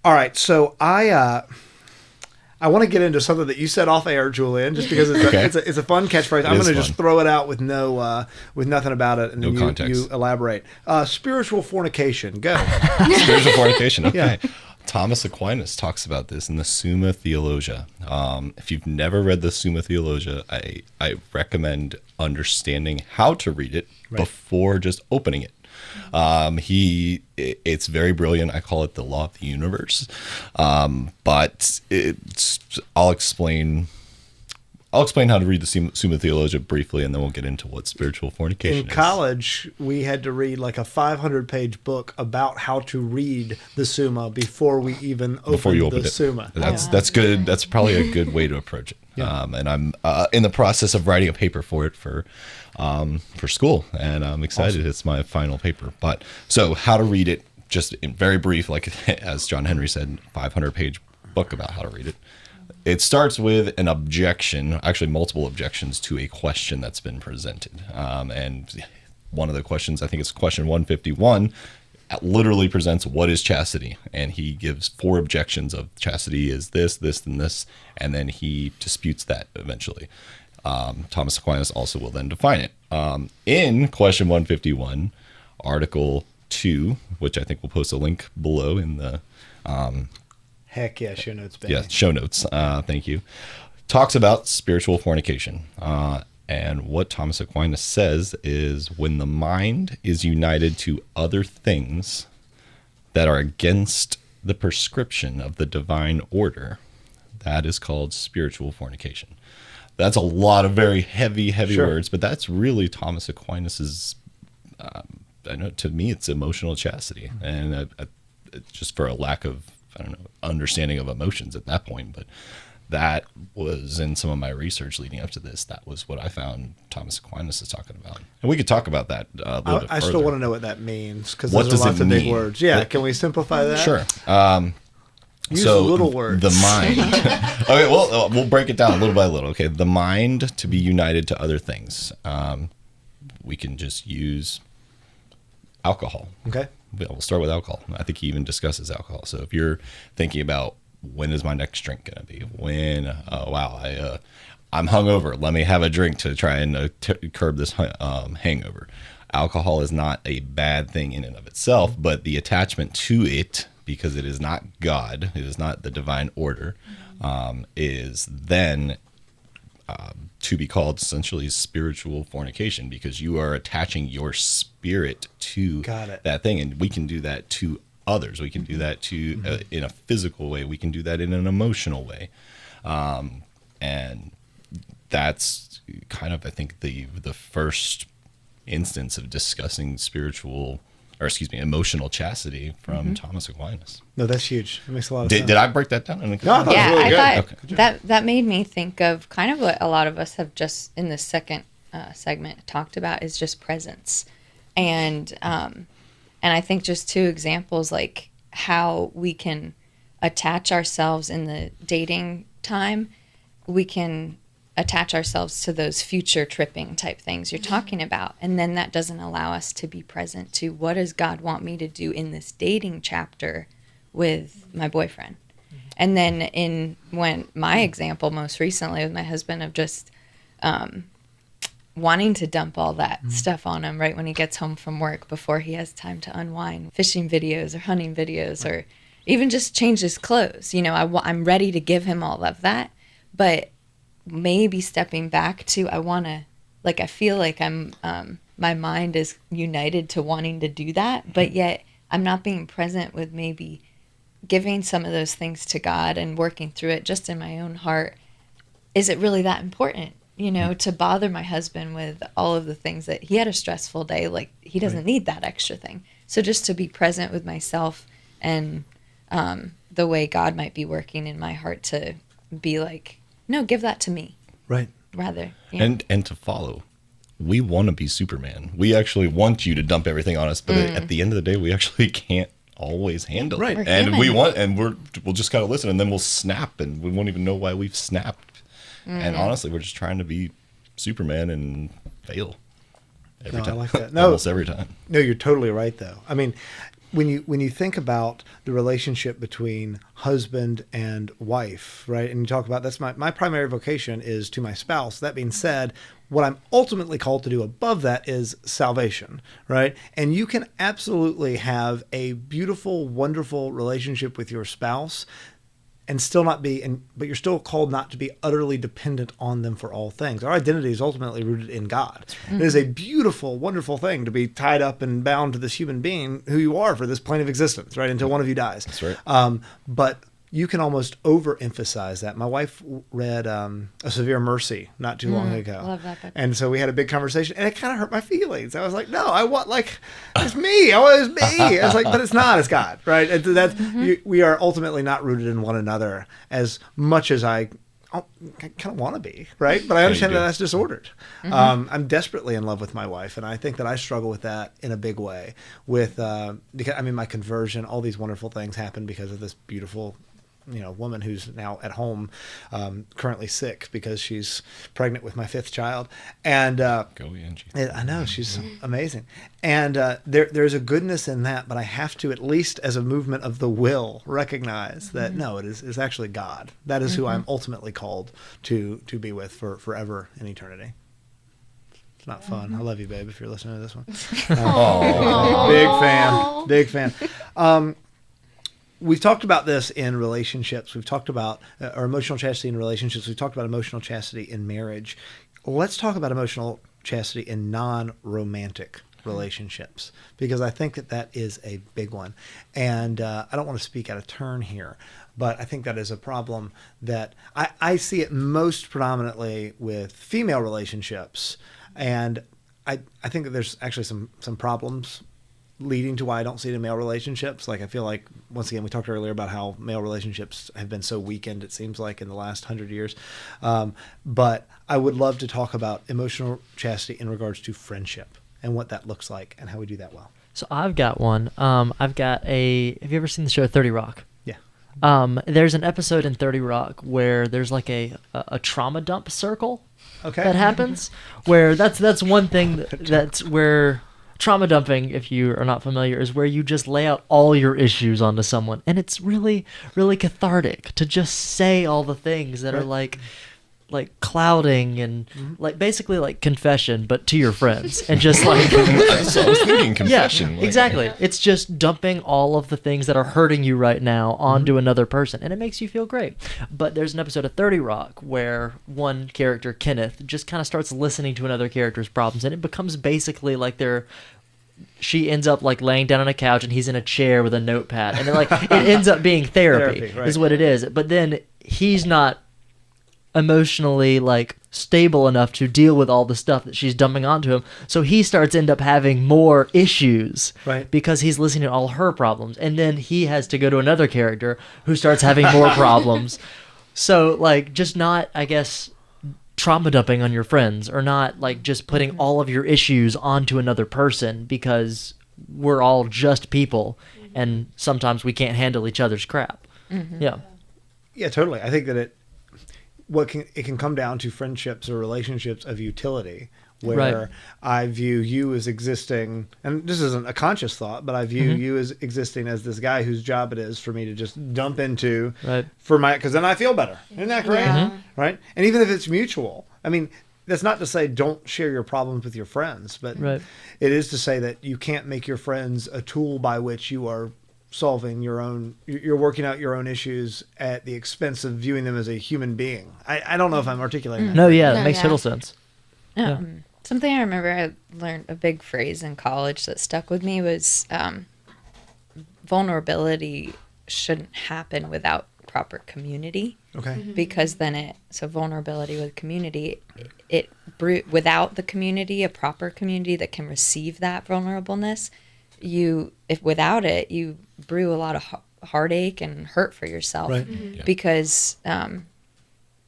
All right, so I want to get into something that you said off air, Julian, just because it's a fun catchphrase. I'm going to just throw it out with with nothing about it, and No then context. you elaborate. Spiritual fornication. Go. Spiritual fornication. Okay. Yeah. Thomas Aquinas talks about this in the Summa Theologia. If you've never read the Summa Theologia, I recommend understanding how to read it before just opening it. It's very brilliant. I call it the law of the universe. But I'll explain how to read the Summa Theologia briefly, and then we'll get into what spiritual fornication In is. college, we had to read like a 500-page book about how to read the Summa before we even opened the Summa. That's good. That's probably a good way to approach it. And I'm in the process of writing a paper for it for school, and I'm excited. Awesome. It's my final paper. But so how to read it, just in very brief, like as John Henry said, 500-page book about how to read it. It starts with an objection, actually multiple objections to a question that's been presented. And one of the questions, I think it's question 151, literally presents what is chastity, and he gives 4 objections of chastity is this, this, and this, and then he disputes that eventually. Thomas Aquinas also will then define it. In question 151, article 2, which I think we'll post a link below in the Heck yeah, show notes, baby. yeah, show notes. Thank you. Talks about spiritual fornication. And what Thomas Aquinas says is when the mind is united to other things that are against the prescription of the divine order, that is called spiritual fornication. That's a lot of very heavy words, but that's really Thomas Aquinas's, I know to me it's emotional chastity. And just for a lack of, understanding of emotions at that point, but that was in some of my research leading up to this. That was what I found Thomas Aquinas is talking about, and we could talk about that a little bit I further. still want to know what that means because What there's does lots it of big mean? words. Yeah, can we simplify that? Sure. Use So little words. the mind. Okay, well, we'll break it down little by little. Okay, the mind to be united to other things. We can just use alcohol. Okay. We'll start with alcohol. I think he even discusses alcohol. So if you're thinking about when is my next drink going to be? When, I'm hungover. Let me have a drink to try and curb this hangover. Alcohol is not a bad thing in and of itself, but the attachment to it, because it is not God, it is not the divine order, is then to be called essentially spiritual fornication, because you are attaching your spirit to that thing. And we can do that to others. We can do that to in a physical way. We can do that in an emotional way. And that's kind of, I think, the first instance of discussing emotional chastity from Thomas Aquinas. No, that's huge. It makes a lot of sense. Did I break that down? No, I thought Yeah, it was really I good. thought that made me think of kind of what a lot of us have just in the second segment talked about is just presence, and I think just 2 examples like how we can attach ourselves in the dating time, we can attach ourselves to those future tripping type things you're talking about. And then that doesn't allow us to be present to what does God want me to do in this dating chapter with my boyfriend. And then when my example most recently with my husband of just wanting to dump all that stuff on him right when he gets home from work before he has time to unwind, fishing videos or hunting videos or even just change his clothes. You know, I'm ready to give him all of that, but maybe stepping back to I feel like I'm my mind is united to wanting to do that, but yet I'm not being present with maybe giving some of those things to God and working through it just in my own heart. Is it really that important, you know, to bother my husband with all of the things that he had a stressful day? Like, he doesn't need that extra thing. So just to be present with myself and the way God might be working in my heart to be like, no, give that to me. Right. Rather. Yeah. And to follow. We want to be Superman. We actually want you to dump everything on us, but at the end of the day, we actually can't always handle it. We're And human. we'll just kind of listen, and then we'll snap, and we won't even know why we've snapped. And honestly, we're just trying to be Superman and fail every time. I like that. No, almost every time. No, you're totally right, though. I mean, when you think about the relationship between husband and wife, right? And you talk about that's my primary vocation is to my spouse. That being said, what I'm ultimately called to do above that is salvation, right? And you can absolutely have a beautiful, wonderful relationship with your spouse and still not be, but you're still called not to be utterly dependent on them for all things. Our identity is ultimately rooted in God. It is a beautiful, wonderful thing to be tied up and bound to this human being who you are for this plane of existence, right? Until one of you dies. That's right. But you can almost overemphasize that. My wife read A Severe Mercy not too long ago. Love that book. And so we had a big conversation, and it kind of hurt my feelings. I was like, no, I want, like, it's me. I want it's me. I was like, but it's not. It's God, right? And that's, we are ultimately not rooted in one another as much as I kind of want to be, right? But I understand that that's disordered. I'm desperately in love with my wife, and I think that I struggle with that in a big way. With because I mean, my conversion, all these wonderful things happened because of this beautiful, woman who's now at home, currently sick because she's pregnant with my 5th child. And Go Angie. I know, she's amazing. And there's a goodness in that, but I have to, at least as a movement of the will, recognize that no, it's actually God. That is who I'm ultimately called to be with for forever in eternity. It's not fun. I love you, babe, if you're listening to this one. Big fan. We've talked about this in relationships. We've talked about our emotional chastity in relationships. We've talked about emotional chastity in marriage. Let's talk about emotional chastity in non-romantic relationships, because I think that is a big one. And I don't want to speak out of turn here, but I think that is a problem that I see it most predominantly with female relationships. And I think that there's actually some problems leading to why I don't see it in male relationships. Like, I feel like, once again, we talked earlier about how male relationships have been so weakened, it seems like, in the last 100 years. But I would love to talk about emotional chastity in regards to friendship and what that looks like and how we do that well. So I've got one. Have you ever seen the show 30 Rock? Yeah. There's an episode in 30 Rock where there's like a trauma dump circle that happens, where that's one thing that's where trauma dumping, if you are not familiar, is where you just lay out all your issues onto someone, and it's really, really cathartic to just say all the things that are like clouding and like basically like confession, but to your friends, and just like So I was thinking confession. Yeah, exactly. It's just dumping all of the things that are hurting you right now onto another person, and it makes you feel great. But there's an episode of 30 Rock where one character, Kenneth, just kind of starts listening to another character's problems, and it becomes basically like she ends up like laying down on a couch and he's in a chair with a notepad, and it ends up being therapy, right. is what it is. But then he's not emotionally like stable enough to deal with all the stuff that she's dumping onto him, so he end up having more issues, right? Because he's listening to all her problems, and then he has to go to another character who starts having more problems. So like, just not, I guess, trauma dumping on your friends, or not like just putting all of your issues onto another person, because we're all just people, and sometimes we can't handle each other's crap. Yeah, totally. I think that it can come down to friendships or relationships of utility, where Right. I view you as existing, and this isn't a conscious thought, but I view you as existing as this guy whose job it is for me to just dump into Right. because then I feel better. Isn't that great? Yeah. Right? And even if it's mutual, I mean, that's not to say don't share your problems with your friends, but Right. it is to say that you can't make your friends a tool by which you are solving you're working out your own issues at the expense of viewing them as a human being. I don't know if I'm articulating that. No, yeah, No, that makes yeah. total sense. Something I remember I learned, a big phrase in college that stuck with me was vulnerability shouldn't happen without proper community. Okay. Because then vulnerability with community, without the community, a proper community that can receive that vulnerableness, if without it, you brew a lot of heartache and hurt for yourself. Right. Yeah. Because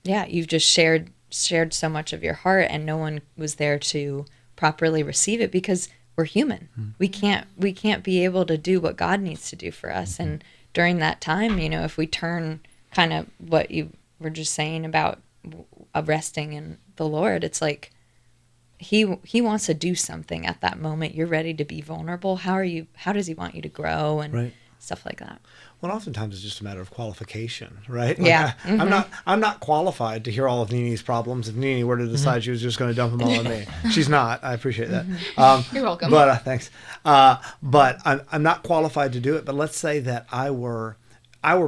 you've just shared so much of your heart, and no one was there to properly receive it, because we're human. We can't be able to do what God needs to do for us. And during that time, if we turn kind of what you were just saying about resting in the Lord, it's like he wants to do something at that moment. You're ready to be vulnerable. How does he want you to grow and Right. stuff like that? Well, oftentimes it's just a matter of qualification, right? Yeah. I'm not qualified to hear all of Nini's problems. If Nini were to decide she was just going to dump them all on me, she's not. I appreciate that. You're welcome. But thanks. But I'm not qualified to do it. But let's say that I were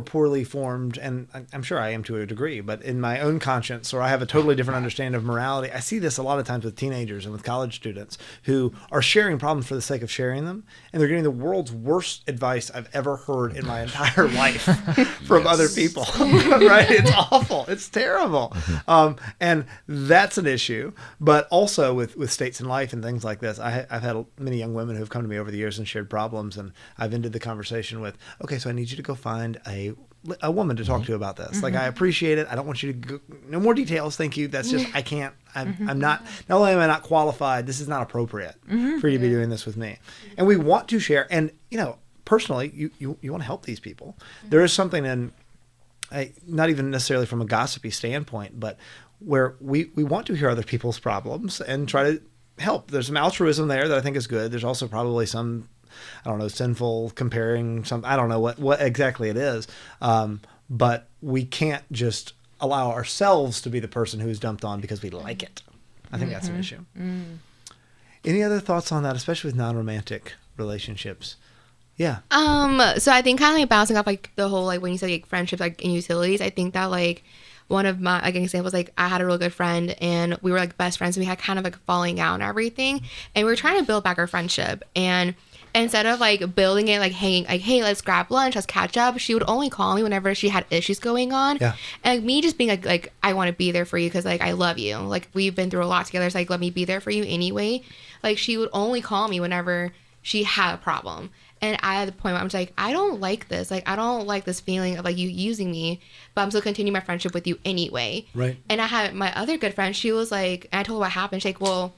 poorly formed, and I'm sure I am to a degree, but in my own conscience, or I have a totally different understanding of morality. I see this a lot of times with teenagers and with college students who are sharing problems for the sake of sharing them, and they're getting the world's worst advice I've ever heard in my entire life from other people. Right? It's awful. It's terrible. And that's an issue. But also with states in life and things like this, I've had many young women who have come to me over the years and shared problems, and I've ended the conversation with, okay, so I need you to go find a woman to talk to about this. Like, I appreciate it. I don't want you to go, no more details. Thank you. That's just, I can't, I'm not only am I not qualified, this is not appropriate for you to be doing this with me. And we want to share. And, personally, you want to help these people. There is something not even necessarily from a gossipy standpoint, but where we want to hear other people's problems and try to help. There's some altruism there that I think is good. There's also probably some, I don't know, sinful comparing some, I don't know what exactly it is. But we can't just allow ourselves to be the person who's dumped on because we like it. I think that's an issue. Any other thoughts on that, especially with non-romantic relationships? Yeah. So I think kind of like bouncing off like the whole, like when you say like friendships like in utilities, I think that like one of my like examples, like I had a really good friend and we were like best friends, and we had kind of like falling out and everything, and we were trying to build back our friendship. And instead of like building it, like hanging, like, hey, let's grab lunch, let's catch up, she would only call me whenever she had issues going on. Yeah. And me just being like I want to be there for you because like I love you, like we've been through a lot together, so like let me be there for you anyway. Like she would only call me whenever she had a problem. And I had the point where I'm just like, I don't like this. Like, I don't like this feeling of like you using me, but I'm still continuing my friendship with you anyway. Right. And I had my other good friend, she was like, and I told her what happened. She's like, well,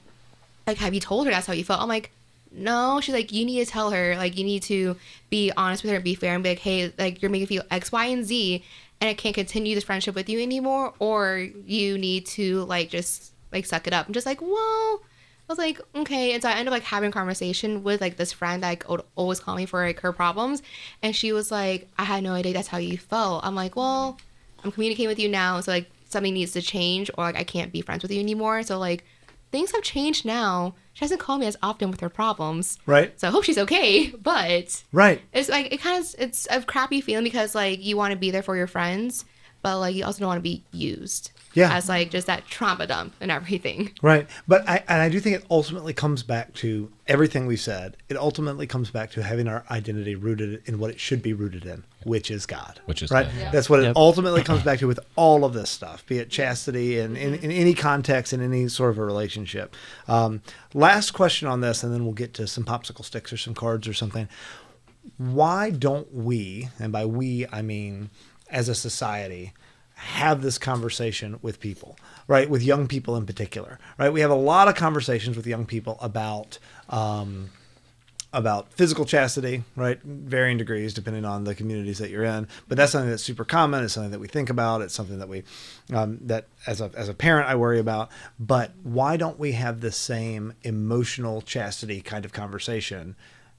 like, have you told her that's how you felt? I'm like, no. She's like, you need to tell her, like, you need to be honest with her and be fair and be like, hey, like, you're making me feel X, Y, and Z, and I can't continue this friendship with you anymore, or you need to, like, just, like, suck it up. I'm just like, well, I was like, okay. And so I ended up like having a conversation with like this friend that like, would always call me for like her problems. And she was like, I had no idea that's how you felt. I'm like, well, I'm communicating with you now. So like something needs to change, or like I can't be friends with you anymore. So like things have changed now. She doesn't call me as often with her problems. Right. So I hope she's okay. But Right. it's like, it's a crappy feeling because like you want to be there for your friends, but like you also don't want to be used. Yeah. As like just that trauma dump and everything. Right. But I do think it ultimately comes back to everything we said. It ultimately comes back to having our identity rooted in what it should be rooted in, which is God. Which is right. God. Yeah. That's what it Yep. ultimately comes back to with all of this stuff, be it chastity and in any context, in any sort of a relationship. Last question on this, and then we'll get to some popsicle sticks or some cards or something. Why don't we, and by we I mean as a society, have this conversation with people, right? With young people in particular, right? We have a lot of conversations with young people about about physical chastity, right? Varying degrees depending on the communities that you're in. But that's something that's super common. It's something that we think about. It's something that we, that as a parent, I worry about. But why don't we have the same emotional chastity kind of conversation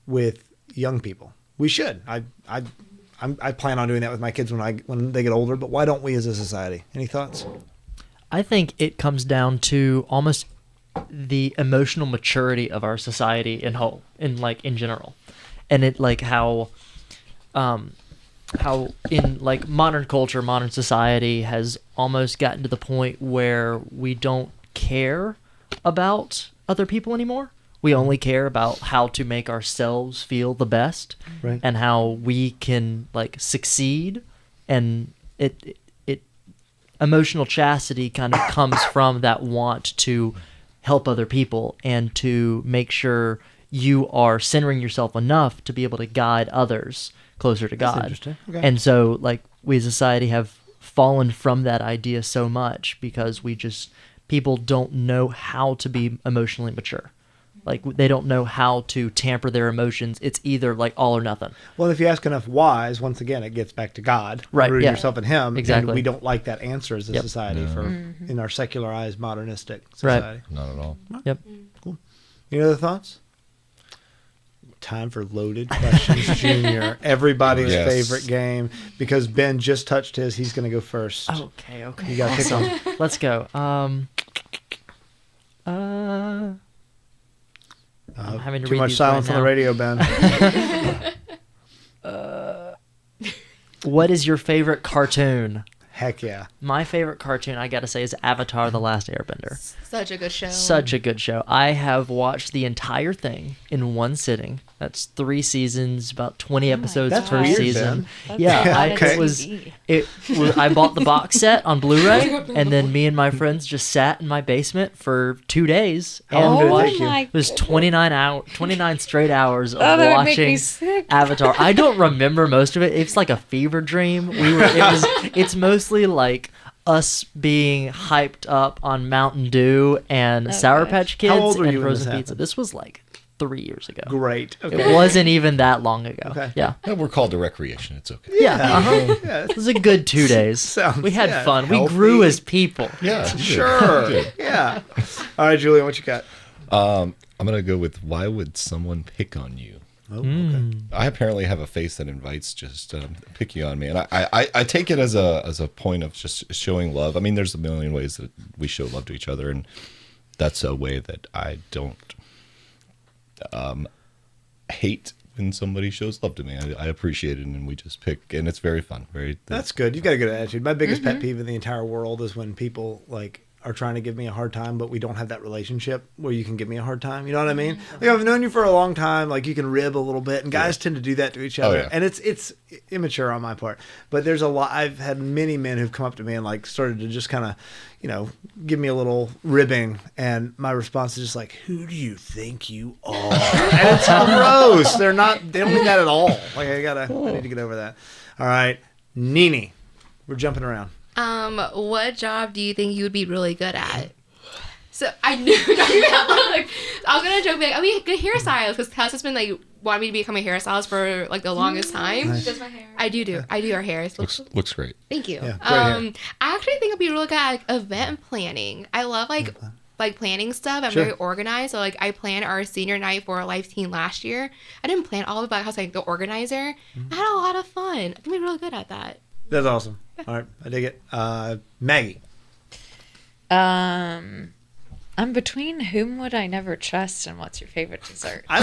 with young people? We should. I plan on doing that with my kids when they get older. But why don't we as a society? Any thoughts? I think it comes down to almost the emotional maturity of our society in general, and it like how in like modern culture, modern society has almost gotten to the point where we don't care about other people anymore. We only care about how to make ourselves feel the best, right, and how we can like succeed. And it emotional chastity kind of comes from that want to help other people and to make sure you are centering yourself enough to be able to guide others closer to God. Interesting. Okay. And so like we as a society have fallen from that idea so much because people don't know how to be emotionally mature. Like they don't know how to tamper their emotions. It's either like all or nothing. Well, if you ask enough whys, once again, it gets back to God, right? Rooting Yeah. yourself in Him. Exactly. And we don't like that answer as a society in our secularized, modernistic society. Right. Not at all. Yep. Cool. Any other thoughts? Time for loaded questions, Junior. Everybody's favorite game. Because Ben just touched his, he's going to go first. Okay. You got to pick one. Let's go. I'm having to too read much these silence right on the now. radio, Ben. What is your favorite cartoon? Heck yeah. My favorite cartoon, I gotta say, is Avatar: The Last Airbender. Such a good show. Such a good show. I have watched the entire thing in one sitting. That's 3 seasons, about 20 episodes That's per weird, season. Ben. That's Yeah, a lot of it was. TV. I bought the box set on Blu-ray, and then me and my friends just sat in my basement for 2 days How long and did it watched. take you? It was 29 straight hours of Oh, that would make me watching sick. Avatar. I don't remember most of it. It's like a fever dream. It's mostly like us being hyped up on Mountain Dew and Sour gosh. Patch Kids How old were and you when frozen this pizza. happened? This was like 3 years ago. Great. Okay. It wasn't even that long ago. Okay. Yeah. Yeah, we're called to recreation. It's okay. Yeah. Uh-huh. Yeah. It was a good 2 days. Sounds- We had yeah, fun. We healthy. grew as people. Yeah, Sure. Good. Yeah. All right, Julian, what you got? I'm gonna go with why would someone pick on you? Oh, okay. I apparently have a face that invites just picking on me, and I take it as a point of just showing love. I mean, there's a million ways that we show love to each other, and that's a way that I don't hate when somebody shows love to me. I appreciate it, and we just pick, and it's very fun. That's good. You've got a good attitude. My biggest pet peeve in the entire world is when people like are trying to give me a hard time, but we don't have that relationship where you can give me a hard time. You know what I mean? Like, I've known you for a long time. Like, you can rib a little bit, and guys tend to do that to each other. yeah. And it's immature on my part. But there's a lot. I've had many men who've come up to me and like started to just kind of, give me a little ribbing, and my response is just like, "Who do you think you are?" And it's gross. They don't mean that at all. Like, I need to get over that. All right, Nini, we're jumping around. What job do you think you would be really good at? So I knew I was gonna joke like, I mean, good hairstylist, because Tess has been like wanting me to become a hairstylist for like the longest time. Nice. Does my hair. I do our hair. It looks great. Thank you. Yeah, great hair. I actually think I'd be really good at like, event planning. I love like planning stuff. I'm Sure. very organized. So like I planned our senior night for our life team last year. I didn't plan all of it, but I was like the organizer. I had a lot of fun. I think I'd be really good at that. That's awesome. All right, I dig it. Maggie. I'm between whom would I never trust and what's your favorite dessert? I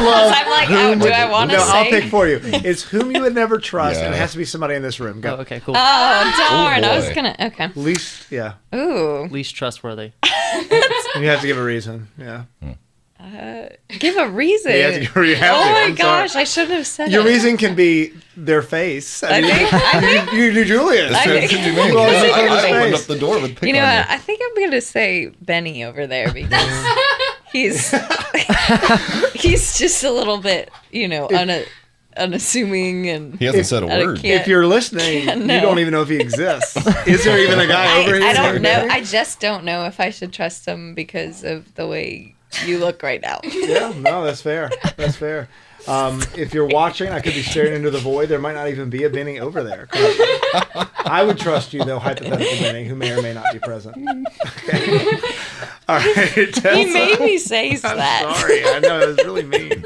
love. I'm like, whom do I want to No, say? I'll pick for you. It's whom you would never trust, and it Yeah. has to be somebody in this room. Go. Oh, okay, cool. Oh, darn. I was boy. going to, okay. Least, yeah. Ooh. Least trustworthy. You have to give a reason. Yeah. Give a reason. You have to give. You have Oh to. my I'm gosh, sorry. I shouldn't have said Your it. reason can be their face. I think- you do Julius. I think- What did you mean? Well, I, it's I opened face. up the door with pick You know on what? I think I'm going to say Benny over there because he's just a little bit, unassuming and He hasn't said a I word. can't- If you're listening, Yeah, you no. don't even know if he exists. Is there even a guy over here? I don't know. I just don't know if I should trust him because of the way You look great now. Yeah, no, that's fair. That's fair. If you're watching, I could be staring into the void. There might not even be a Benny over there. I would trust you, though, hypothetical Benny, who may or may not be present. Okay. All right, Tessa. He made me say that. I'm sorry. I know, it was really mean.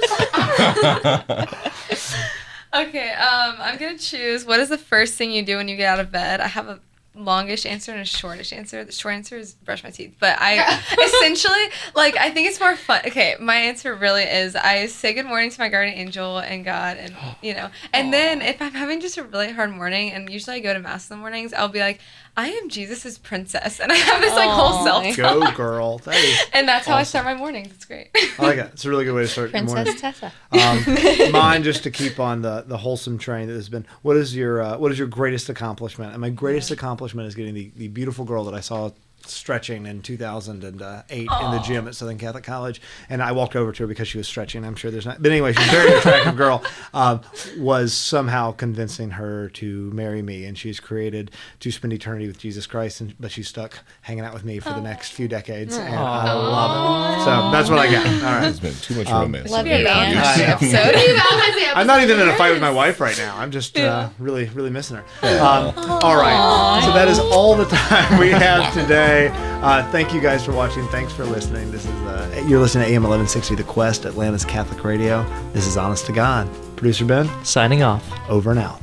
Okay, I'm going to choose, what is the first thing you do when you get out of bed? I have a longish answer and a shortish answer. The short answer is brush my teeth. But I essentially, like, I think it's more fun. Okay, my answer really is I say good morning to my guardian angel and God, and, you know. And then if I'm having just a really hard morning, and usually I go to mass in the mornings, I'll be like, I am Jesus's princess. And I have this, like, whole self-talk. Go, girl. That is and that's how I awesome. start my mornings. It's great. I like it. It's a really good way to start the morning. Princess Tessa. Mine, just to keep on the wholesome train that has been, what is your greatest accomplishment? And my greatest accomplishment is getting the beautiful girl that I saw stretching in 2008 in the gym at Southern Catholic College, and I walked over to her because she was stretching. I'm sure there's not, but anyway, she's a very attractive girl. Was somehow convincing her to marry me, and she's created to spend eternity with Jesus Christ, but she's stuck hanging out with me for the next few decades, and I love it. So that's what I got. All right, There's been too much romance. Love in you, the man. episode. I'm not even in a fight with my wife right now. I'm just really missing her. All right, so that is all the time we have today. Thank you guys for watching. Thanks for listening. This is you're listening to AM 1160 The Quest, Atlanta's Catholic Radio. This is Honest to God. Producer Ben, Signing off. over and out.